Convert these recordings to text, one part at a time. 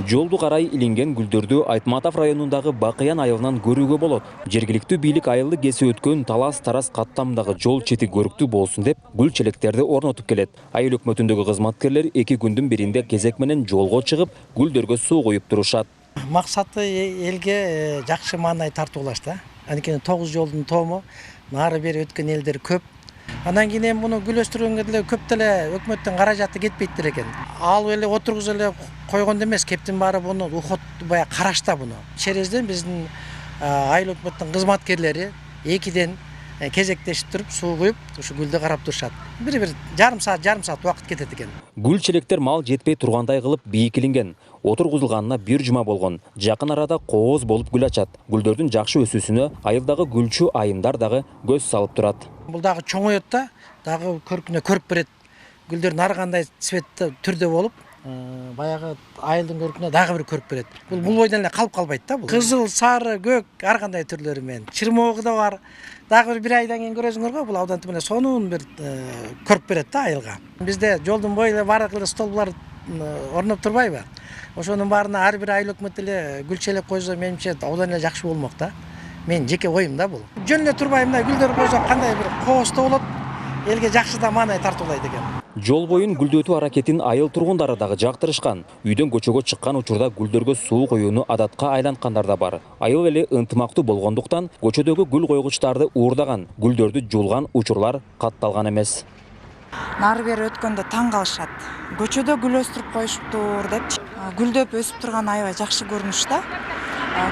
Жолду карай илинген гүлдөрдү Айтматов районундагы Бакыян айылынан көрүүгө болот. Жергиликтүү бийлик айылды кеси өткөн талас-тарас каттамдагы жол чети көрүктүү болсун деп гүл челектерди орнотуп келет. Айыл өкмөтүндөгү кызматкерлер 2 күндүн биринде кезек менен жолго чыгып, гүлдөргө суу коюп турушат. Максаты элге жакшы маанай тартуулаш да. Анткени 9 жолдун тому нары бери өткөн элдер көп. Андан кийин эми муну гүл өстүргөнгө деле көп деле өкмөттүн каражаты кетпейт экен. Алып эле отургузуп эле койгондо эмес, кептин баары буну ухот бая карашта буну. Черезден биздин айыл өкмөттүн кызматкерлери экиден кезектешип туруп суу куюп, ушу гүлдү карап турушат. Бир жарым саат убакыт кетет экен. Гүл челектер мал жетпей тургандай кылып бийикилинген. Отургузулганына 1 жума болгон. Жакын арада кооз болуп гүл ачат. Гүлдөрдүн жакшы өсүүсүнө айылдагы гүлчү айымдар дагы көз салып турат. Бул дагы чоңоет да, дагы көркүнө көрүп берет. Гүлдөр ар кандай цветте түрдө болуп, баягы айылдын көркүнө дагы бир көрүп берет. Бул бойдон эле калып калбайт да бул. Кызыл, сары, көк ар кандай түрлөрү менен. Чырмоогу да бар. Дагы бир айдан кийин көрөсүңөр го, бул абдан эле сонун бир көрүп берет да айылга. Бизде жолдун бою эле баардык эле столбулар орноп турбайбы? Ошонун баарына ар бир айыл өкмөтү эле гүл челек койсо, менимче абдан эле жакшы болмок да. Мен жеке оюм да бул. Жөн эле турбайм да, гүлдөр койсо кандай бир коосто болот. Элге жакшы да маанай тартуулайт экен. Жол боюн гүлдөтүү аракетин айыл тургундары дагы жактырышкан. Үйдөн көчөгө чыккан учурда гүлдөргө суу коюуну адатка айланткандар да бар. Айыл эли ынтымактуу болгондуктан көчөдөгү гүл койгучтарды уурдаган, гүлдөрдү жулган учурлар катталган эмес. Нары бери өткөндө таң калышат. Көчөдө гүл өстүрүп коюшуптур деп. Гүлдөп өсүп турган аябай жакшы көрүнүш да.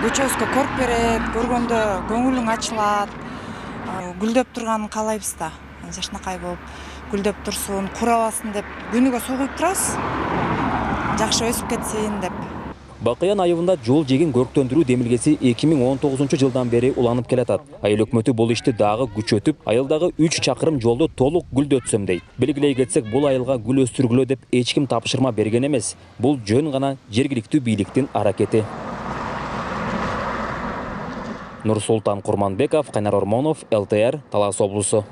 Көчөбүзгө көрүп берет, көргөндө көңүлүң ачылат. Гүлдөп турганын каалайбыз да. Жашнакай болуп гүлдөп турсун, курабасын деп күнүгө суу куюп турабыз. Жакшы өсүп кетсин деп. Бакыян айылында жол жегин көрктөндүрүү демилгеси 2019-жылдан бери уланып келатат. Айыл өкмөтү бул ишти дагы күчөтүп, айылдагы 3 чакырым жолду толук гүлдөтсөм дейт. Белгилей кетсек, бул айылга гүл өстүргүлө деп эч ким тапшырма берген эмес. Бул жөн гана жергиликтүү бийликтин аракети. Нурсултан Курманбеков, Кайнар Ормонов, ЛТР, Талас облусу.